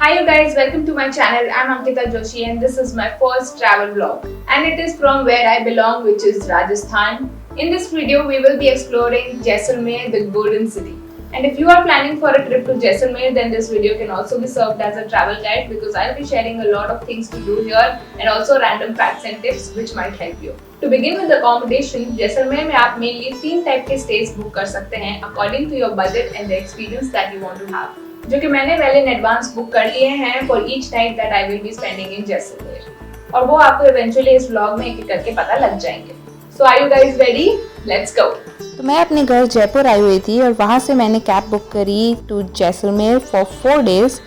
Hi you guys, welcome to my channel. I'm Ankita Joshi and this is my first travel vlog. And it is from where I belong, which is Rajasthan. In this video, we will be exploring Jaisalmer, the Golden City. And if you are planning for a trip to Jaisalmer, then this video can also be served as a travel guide because I'll be sharing a lot of things to do here and also random facts and tips which might help you. To begin with accommodation, Jaisalmer में आप mainly 3 type के stays book कर सकते हैं according to your budget and the experience that you want to have. जो कि मैंने well in advance book कर लिए हैं for each night that I will be spending इन जैसलमेर और वो आपको इवेंचुअली इस व्लॉग में एक एक करके पता लग जाएंगे. So are you guys ready? Let's go. तो मैं अपने घर जयपुर आई हुई थी और वहाँ से मैंने कैब बुक करी to Jaisalmer for 4 days.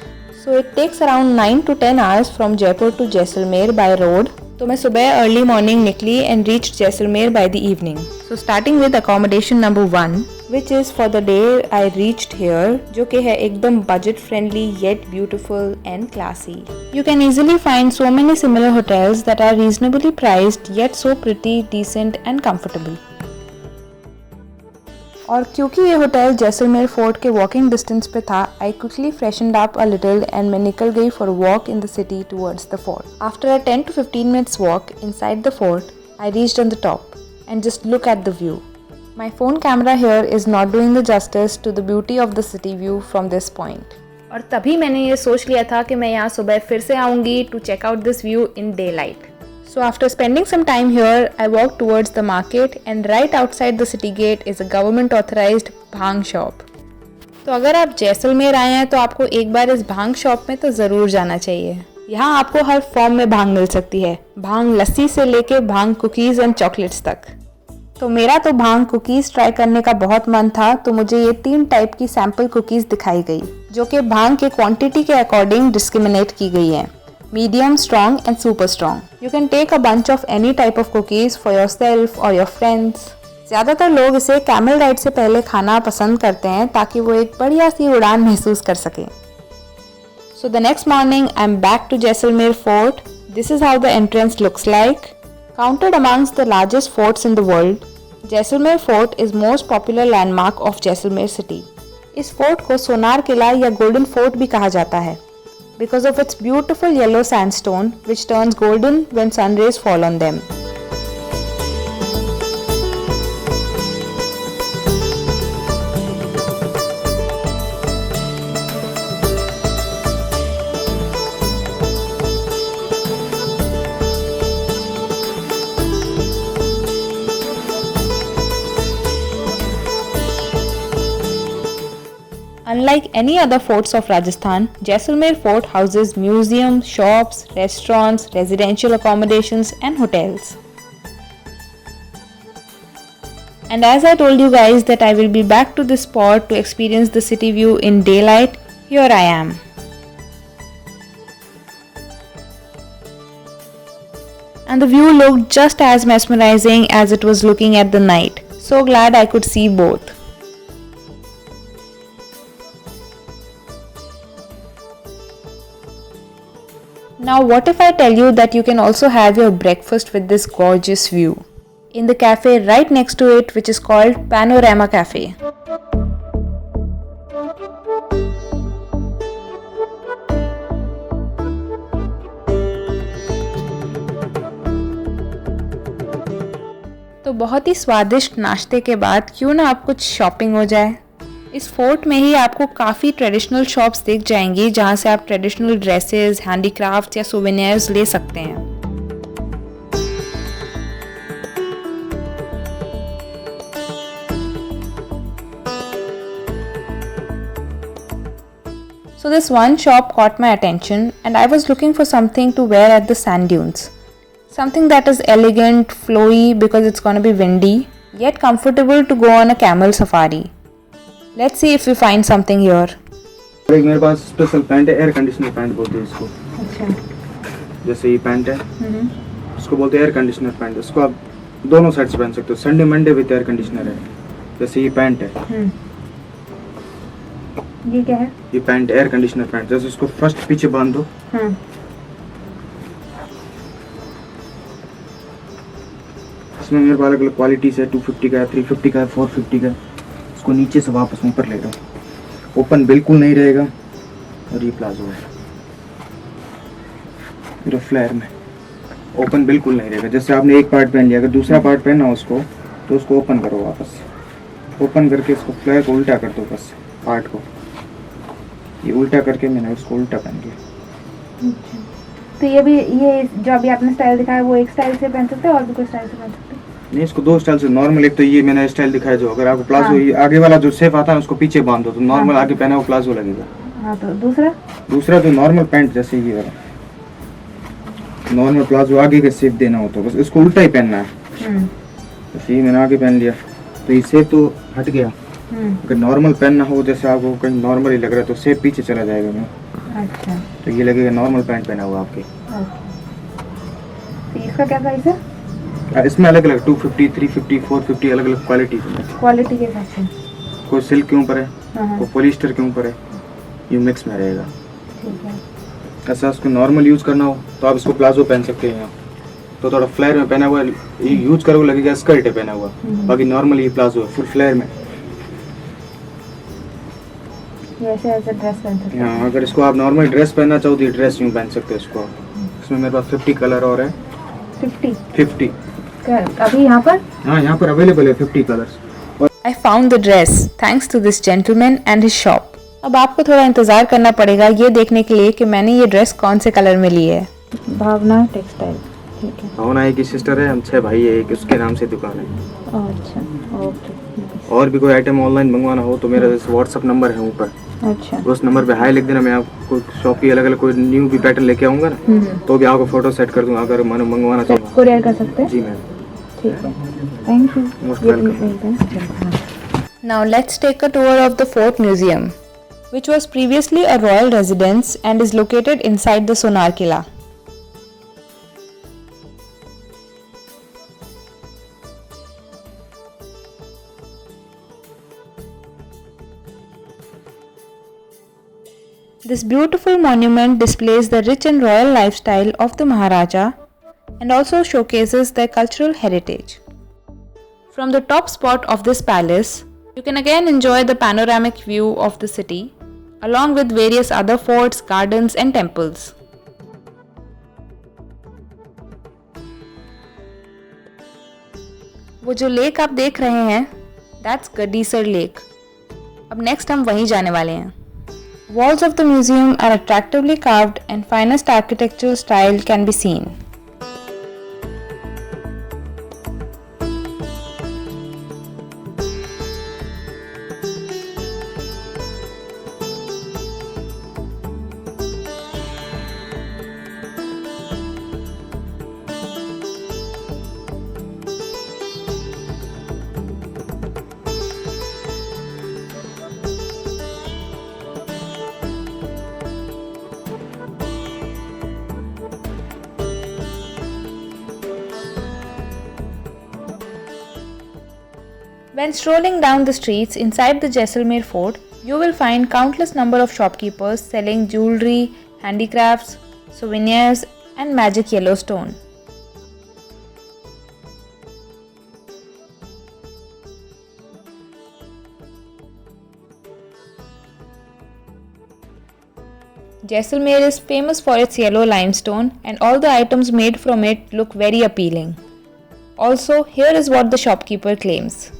So it takes around 9 to 10 hours from Jaipur to Jaisalmer by road. तो मैं सुबह अर्ली मॉर्निंग निकली and reached Jaisalmer by the evening. So starting with accommodation number 1 which is for the day I reached here, जो कि है एकदम budget friendly yet beautiful and classy. You can easily find so many similar hotels that are reasonably priced yet so pretty, decent and comfortable. और क्योंकि ये hotel Jaisalmer fort के walking distance पे था, I quickly freshened up a little and मैं निकल गई for a walk in the city towards the fort. After a 10 to 15 minutes walk inside the fort, I reached on the top and just look at the view. My phone camera here is not doing the justice to the beauty of the city view from this point. और तभी मैंने ये सोच लिया था कि मैं यहाँ सुबह फिर से आऊँगी to check out this view in daylight. So after spending some time here, I walked towards the market and right outside the city gate is a government authorized bhang shop. तो अगर आप जैसलमेर आए हैं तो आपको एक बार इस भांग शॉप में तो ज़रूर जाना चाहिए. यहाँ आपको हर फॉर्म में भांग मिल सकती है, भांग लस्सी से लेके भांग कुकीज़ एंड चॉकलेट्स तक. तो मेरा तो भांग कुकीज़ ट्राई करने का बहुत मन था, तो मुझे ये 3 टाइप की सैम्पल कुकीज़ दिखाई गई जो कि भांग के क्वांटिटी के अकॉर्डिंग डिस्क्रिमिनेट की गई हैं. Medium, strong and super strong. You can take a bunch of any type of cookies for yourself और योर फ्रेंड्स. ज़्यादातर लोग इसे कैमल राइड से पहले खाना पसंद करते हैं ताकि वो एक बढ़िया सी उड़ान महसूस कर सकें. So the next morning I am back to Jaisalmer fort. This is how the entrance looks like. Counted amongst the largest forts in the world, Jaisalmer fort is most popular landmark of Jaisalmer city. इस fort को सोनार किला या golden fort भी कहा जाता है because of its beautiful yellow sandstone which turns golden when sun rays fall on them. Unlike any other forts of Rajasthan, Jaisalmer Fort houses museums, shops, restaurants, residential accommodations and hotels. And as I told you guys that I will be back to this spot to experience the city view in daylight, here I am. And the view looked just as mesmerizing as it was looking at the night. So glad I could see both. Now what if I tell you that you can also have your breakfast with this gorgeous view in the cafe right next to it, which is called Panorama Cafe. तो बहुत ही स्वादिष्ट नाश्ते के बाद क्यों ना आप कुछ शॉपिंग हो जाए. इस फोर्ट में ही आपको काफ़ी ट्रेडिशनल शॉप्स दिख जाएंगी जहाँ से आप ट्रेडिशनल ड्रेसेस, हैंडीक्राफ्ट्स या सोवेनियर्स ले सकते हैं. So this one shop caught my attention and I was looking for something to wear at the sand dunes. Something that is elegant, flowy because it's gonna be windy, yet comfortable to go on a camel safari. Let's see if we find something here. एक मेरे पास special pant है, air conditioner pant बोलते हैं इसको. अच्छा. जैसे ये pant है, इसको बोलते हैं एयर कंडीशनर पैंट. इसको आप दोनों साइड से पहन सकते हो. Sunday Monday with air conditioner है. जैसे ये पैंट है. ये क्या है? ये पैंट एयर कंडीशनर पैंट. जैसे इसको फर्स्ट पीछे बांध दो. इसमें मेरे पास अलग अलग क्वालिटीज है. 250 का है, 350 का है, 450 का. इसको नीचे से वापस ऊपर ले लो. ओपन बिल्कुल नहीं रहेगा. और ये प्लाजो है. पूरा फ्लेयर में ओपन बिल्कुल नहीं रहेगा। जैसे आपने एक पार्ट पहन लिया, अगर दूसरा पार्ट पहना उसको तो उसको ओपन करो वापस, ओपन करके इसको फ्लेयर को उल्टा कर दो बस पार्ट को, ये उल्टा करके मैंने उसको उल्टा पहन दिया। तो ये जो अभी आपने स्टाइल दिखाया वो एक स्टाइल से पहन सकते हैं और भी कोई स्टाइल से पहन सकते हैं? नहीं, इसको दो स्टाइल से नॉर्मल, एक तो ये मैंने स्टाइल दिखाया जो अगर आपको प्लाजो हाँ। आगे वाला जो सेफ आता है उसको पीछे बांध दो तो नॉर्मल हाँ। आगे पहना वो प्लाजो लगेगा। हाँ, तो दूसरा तो नॉर्मल पैंट जैसे ये वाला नॉर्मल प्लाजो आगे के सेप देना हो तो बस इसको उल्टा ही पहनना है। जैसे ये मैंने आगे पहन लिया तो ये सेप तो हट गया। अगर नॉर्मल पहनना हो जैसे आपको कहीं नॉर्मल ही लग रहा है तो सेप पीछे चला जाएगा मैं। अच्छा, तो ये लगेगा नॉर्मल पैंट पहना हुआ आपके। तो इसका क्या प्राइस है? इसमें अलग अलग 250, 350, 450 अलग अलग क्वालिटी है। क्वालिटी के हिसाब से? कोई सिल्क के ऊपर है, हाँ, कोई पॉलिस्टर के ऊपर है, ये मिक्स में रहेगा। ठीक है। ऐसा उसको नॉर्मल यूज़ करना हो तो आप इसको प्लाजो पहन सकते हैं, तो थोड़ा फ्लेयर में पहना हुआ ये यूज करोगे लगेगा स्कर्ट है पहना हुआ, बाकी नॉर्मल ये प्लाजो है फुल फ्लेयर में। ऐसे ऐसे ड्रेस पहन सकते हैं। हाँ, अगर इसको आप नॉर्मल ड्रेस पहनना चाहो तो ये ड्रेस यूँ पहन सकते हैं इसको। इसमें मेरे पास 50 कलर और है। 50 अभी यहाँ पर? हाँ, यहाँ पर अवेलेबल है 50 colours. I found the dress thanks to this gentleman and his shop. अब आपको थोड़ा इंतज़ार करना पड़ेगा ये देखने के लिए कि मैंने ये ड्रेस कौन से कलर में ली है। भावना टेक्सटाइल, ठीक है। भावना एक ही सिस्टर है, हम 6 भाई है, एक उसके नाम से दुकान है। अच्छा, ओके। और भी कोई आइटम ऑनलाइन मंगवाना हो तो मेरा व्हाट्सअप नंबर है ऊपर, अच्छा, उस नंबर पे हाई लिख देना। मैं आपको शॉप की अलग अलग कोई न्यू भी पैटर्न लेके आऊँगा ना तो भी आपको फोटो सेट कर दूँगा अगर मैंने मंगवाना चाहूँगा। कोरियर कर सकते हैं? जी मैम, ठीक है, thank you. Most welcome. Now let's take a tour of the Fort Museum, which was previously a royal residence and is located inside the Sonar Killa. This beautiful monument displays the rich and royal lifestyle of the Maharaja and also showcases their cultural heritage. From the top spot of this palace, you can again enjoy the panoramic view of the city, along with various other forts, gardens and temples. वो जो lake आप देख रहे हैं, that's Gadisar Lake. अब next हम वहीं जाने वाले हैं. Walls of the museum are attractively carved and finest architectural style can be seen. When strolling down the streets inside the Jaisalmer fort, you will find countless number of shopkeepers selling jewelry, handicrafts, souvenirs and magic yellow stone. Jaisalmer is famous for its yellow limestone and all the items made from it look very appealing. Also, here is what the shopkeeper claims.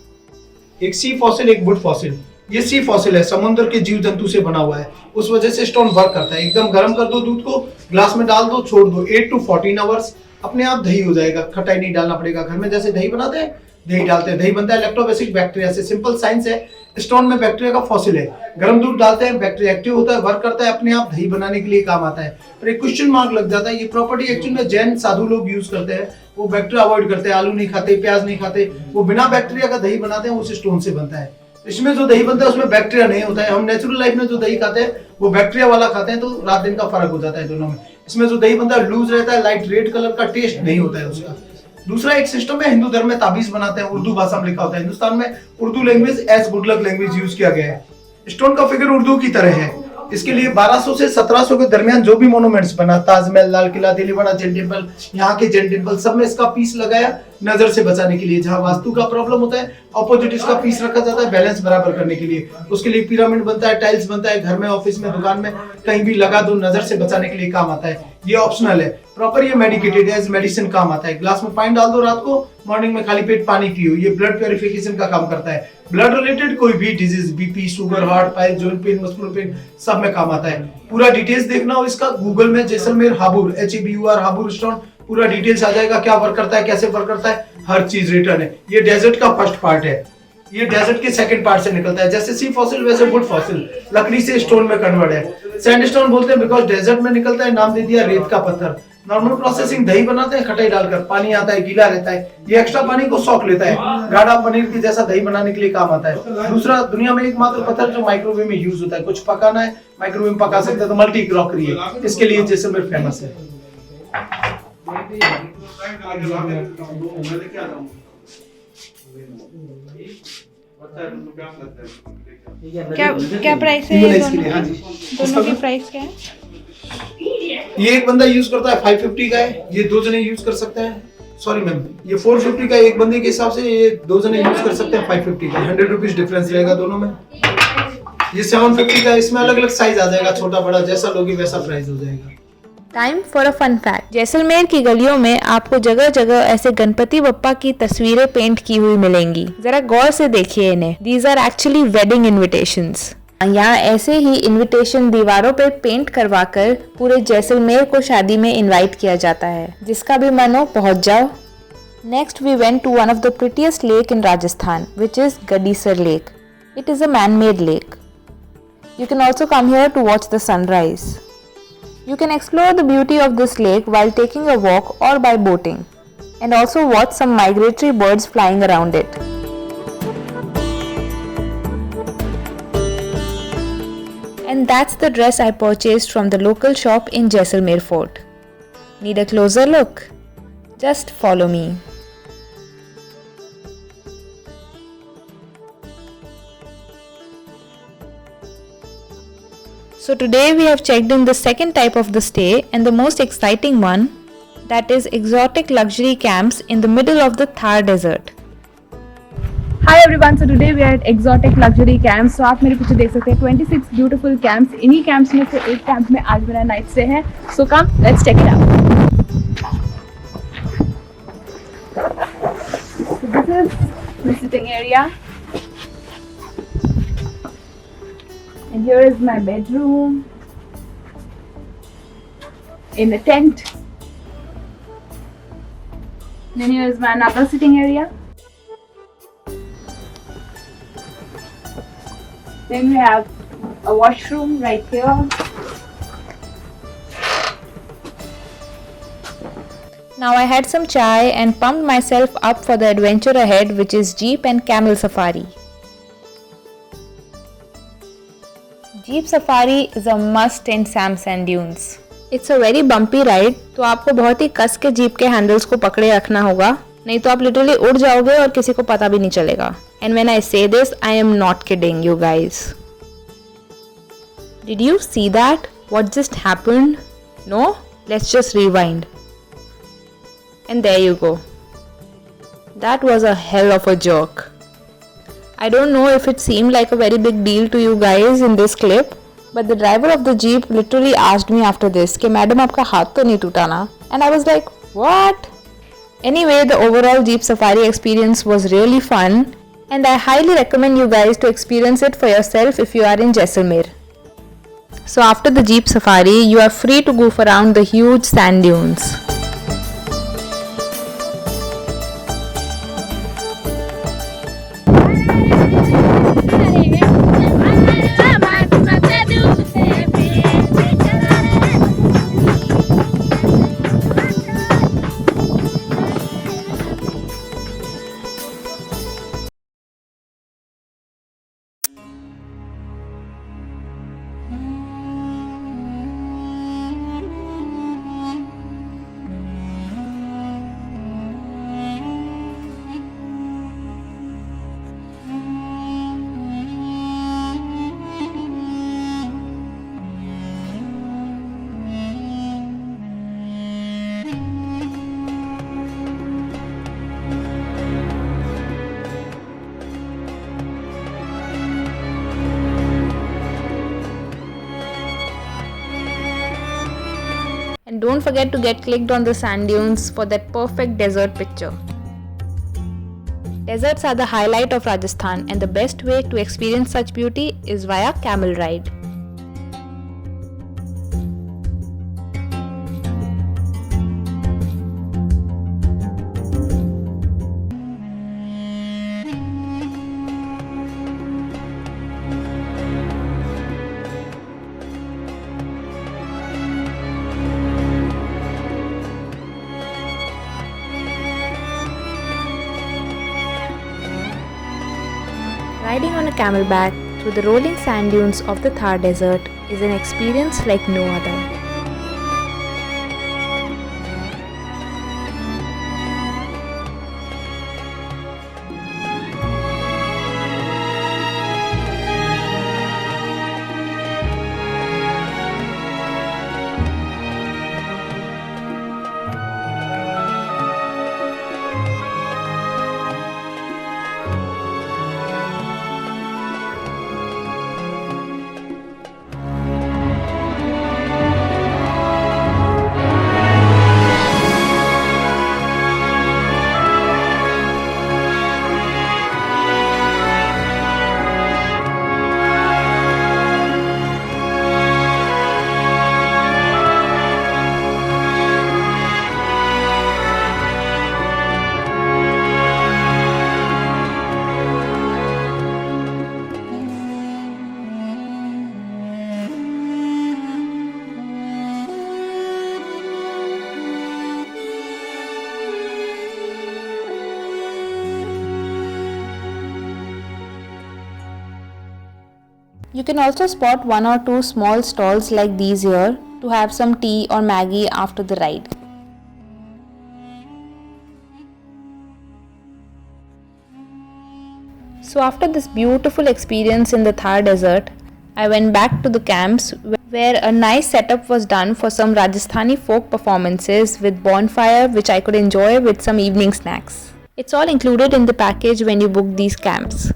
एक सी fossil एक would fossil. ये सी fossil है, समुद्र के जीव जंतु से बना हुआ है, उस वजह से स्टोन वर्क करता है। एकदम गर्म कर दो दूध को, ग्लास में डाल दो, छोड़ दो 8 to 14 आवर्स, अपने आप दही हो जाएगा। खटाई नहीं डालना पड़ेगा। घर में जैसे दही बनाते हैं, दही डालते हैं, दही बनता है लैक्टोबैसिक बैक्टीरिया से। सिंपल साइंस है, स्टोन में बैक्टीरिया का फॉसिल है। गर्म दूध डालते हैं, बैक्टीरिया एक्टिव होता है, वर्क करता है, अपने आप दही बनाने के लिए काम आता है। पर एक क्वेश्चन मार्क लग जाता है, ये प्रॉपर्टी एक्चुअली में जैन साधु लोग यूज करते हैं। वो बैक्टीरिया अवॉइड करते हैं, आलू नहीं खाते, प्याज नहीं खाते, वो बिना बैक्टीरिया का दही बनाते हैं, उस स्टोन से बनता है। इसमें जो दही बनता है उसमें बैक्टीरिया नहीं होता है। हम नेचुरल लाइफ में जो दही खाते हैं वो बैक्टीरिया वाला खाते हैं, तो रात दिन का फर्क हो जाता है दोनों में। इसमें जो दही बनता है लूज रहता है, लाइट रेड कलर का, टेस्ट नहीं होता है उसका। दूसरा एक सिस्टम है, हिंदू धर्म में ताबीज बनाते हैं, उर्दू भाषा में लिखा होता है। हिंदुस्तान में Urdu language as good luck language use किया गया है। स्टोन का फिगर उर्दू की तरह है। इसके लिए 1200 से 1700 के दरमियान जो भी मोनूमेंट्स बना, ताजमहल, लाल किला, दिल्ली बड़ा जैन टेम्पल, यहाँ के जैन टेम्पल, सब में इसका पीस लगाया, नजर से बचाने के लिए। जहाँ वास्तु का प्रॉब्लम होता है, ऑपोजिट इसका पीस रखा जाता है बैलेंस बराबर करने के लिए। उसके लिए पिरामिड बनता है, टाइल्स बनता है, घर में, ऑफिस में, दुकान में कहीं भी लगा दो, नजर से बचाने के लिए काम आता है। ये ऑप्शनल है, प्रॉपर ये मेडिकेटेड है, एज मेडिसिन काम आता है। ग्लास में पानी डाल दो, रात को मॉर्निंग में खाली पेट पानी पियो। ये ब्लड प्योरिफिकेशन का काम करता है। ब्लड रिलेटेड कोई भी disease, BP, sugar, heart, piles, joint pain, muscular pain, सब में काम आता है। पूरा डिटेल्स देखना हो इसका गूगल में, जैसलमेर हाबुर, HABUR हाबुर स्टोन, पूरा डिटेल्स आ जाएगा। क्या वर्क करता है, कैसे वर्क करता है, हर चीज रिटर्न है। ये डेजर्ट का फर्स्ट पार्ट है, ये डेजर्ट के सेकंड पार्ट से निकलता है। जैसे सी फॉसिल वैसे वुड फॉसिल, लकड़ी से स्टोन में कन्वर्ट है। सैंडस्टोन बोलते हैं बिकॉज डेजर्ट में निकलता है, नाम दे दिया रेत का पत्थर। नॉर्मल प्रोसेसिंग दही बनाते हैं खटाई डालकर, पानी आता है, गीला रहता है। ये एक्स्ट्रा पानी को सोख लेता है, गाढ़ा पनीर की जैसा दही बनाने के लिए काम आता है। दूसरा, दुनिया में एकमात्र पत्थर जो माइक्रोवेव में यूज होता है। कुछ पकाना है, माइक्रोवेव में पका सकते हैं, तो मल्टी क्रॉकरी है, इसके लिए जैसलमेर फेमस है। क्या प्राइस है ये दोनों? हाँ जी, दोनों की प्राइस क्या है? ये एक बंदा यूज करता है 550 का है, ये दो जने यूज कर सकते हैं। सॉरी मैम, ये 450 का एक बंदे के हिसाब से, ये दो जने यूज कर सकते हैं 550 का। 100 रुपीज डिफरेंस रहेगा दोनों में। ये 750 का, इसमें अलग अलग साइज आ जाएगा, छोटा बड़ा जैसा लोगे वैसा प्राइस हो जाएगा। Time for a fun fact. Jaisalmer की गलियों में आपको जगह जगह ऐसे गणपति बप्पा की तस्वीरें पेंट की हुई मिलेंगी। जरा गौर से देखिए इन्हें। These are actually wedding invitations. यहाँ ऐसे ही इनविटेशन दीवारों पे पेंट करवाकर पूरे जैसलमेर को शादी में इनवाइट किया जाता है। जिसका भी मन हो पहुँच जाओ। Next we went to one of the prettiest lake in Rajasthan, which is Gadisar lake. It is a man-made lake. You can also come here to watch the sunrise. You can explore the beauty of this lake while taking a walk or by boating, and also watch some migratory birds flying around it. And that's the dress I purchased from the local shop in Jaisalmer Fort. Need a closer look? Just follow me. So today we have checked in the second type of the stay and the most exciting one, that is exotic luxury camps in the middle of the Thar desert. Hi everyone, so today we are at exotic luxury camps. So आप मेरे पीछे देख सकते हैं 26 beautiful camps. इन्हीं camps में से एक camp में आज मेरा night stay है. So come, let's check it out. So this is the sitting area. And here is my bedroom in a tent. Then here is my another sitting area. Then we have a washroom right here. Now I had some chai and pumped myself up for the adventure ahead, which is jeep and camel safari. Jeep safari is a must in Sam Sand Dunes. It's a very bumpy ride, तो आपको बहुत ही कस के jeep के handles को पकड़े रखना होगा, नहीं तो आप लिटरली उड़ जाओगे और किसी को पता भी नहीं चलेगा. And when I say this, I am not kidding you guys. Did you see that? What just happened? No? Let's just rewind. And there you go. That was a hell of a jerk. I don't know if it seemed like a very big deal to you guys in this clip, but the driver of the jeep literally asked me after this कि madam आपका हाथ तो नहीं टूटा ना? And I was like, what? Anyway, the overall jeep safari experience was really fun, and I highly recommend you guys to experience it for yourself if you are in Jaisalmer. So after the jeep safari, you are free to goof around the huge sand dunes. don't forget to get clicked on the sand dunes for that perfect desert picture. Deserts are the highlight of Rajasthan, and the best way to experience such beauty is via camel ride. Riding on a camelback through the rolling sand dunes of the Thar Desert is an experience like no other. You can also spot one or two small stalls like these here to have some tea or Maggie after the ride. So after this beautiful experience in the Thar Desert, I went back to the camps where a nice setup was done for some Rajasthani folk performances with bonfire which I could enjoy with some evening snacks. It's all included in the package when you book these camps.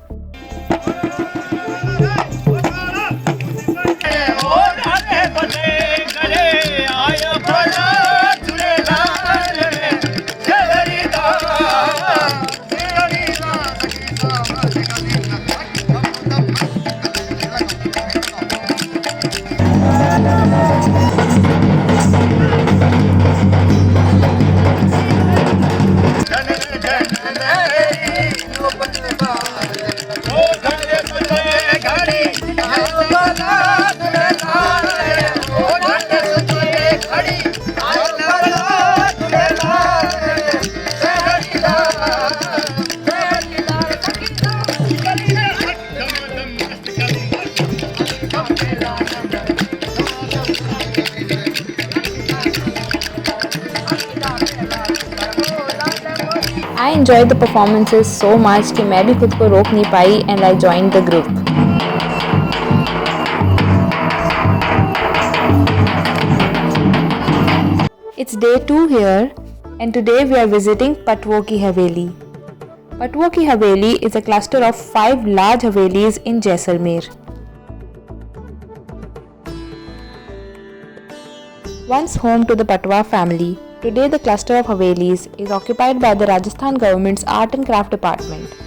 I enjoyed the performances so much कि मैं भी खुद को रोक नहीं पाई and I joined the group. It's day 2 here and today we are visiting Patwo ki Haveli. Patwo ki Haveli is a cluster of 5 large Havelis in Jaisalmer. Once home to the Patwa family, today the cluster of Havelis is occupied by the Rajasthan government's Art and Craft Department.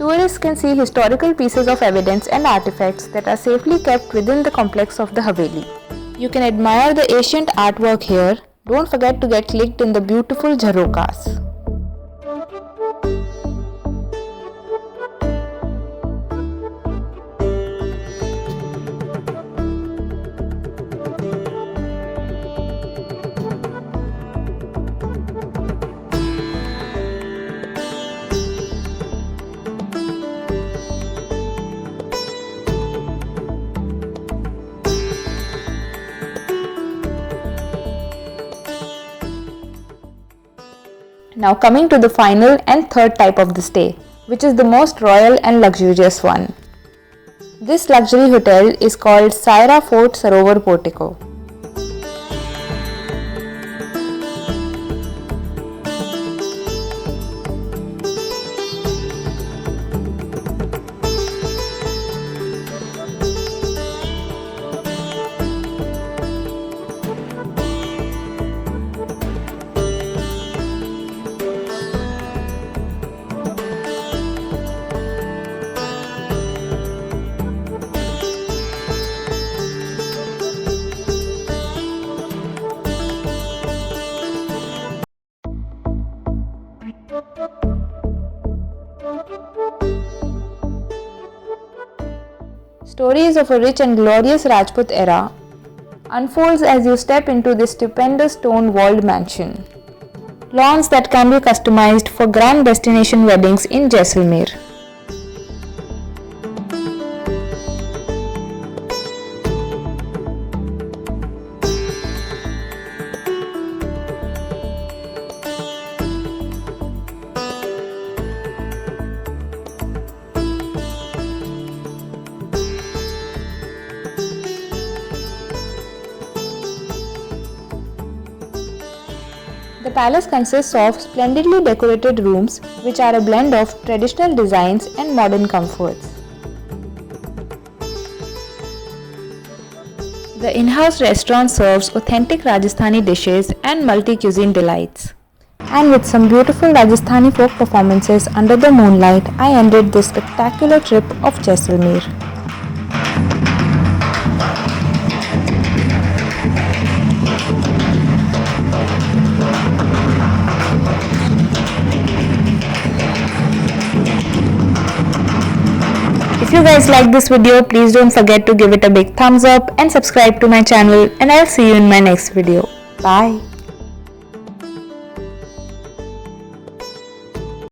Tourists can see historical pieces of evidence and artifacts that are safely kept within the complex of the Haveli. You can admire the ancient artwork here. Don't forget to get clicked in the beautiful jharokas. Now coming to the final and third type of the stay, which is the most royal and luxurious one. This luxury hotel is called Saira Fort Sarovar Portico. Stories of a rich and glorious Rajput era unfolds as you step into this stupendous stone-walled mansion. Lawns that can be customized for grand destination weddings in Jaisalmer. The palace consists of splendidly decorated rooms which are a blend of traditional designs and modern comforts. The in-house restaurant serves authentic Rajasthani dishes and multi-cuisine delights. And with some beautiful Rajasthani folk performances under the moonlight, I ended this spectacular trip of Jaisalmer. If you guys like this video, please don't forget to give it a big thumbs up and subscribe to my channel, and I'll see you in my next video. Bye.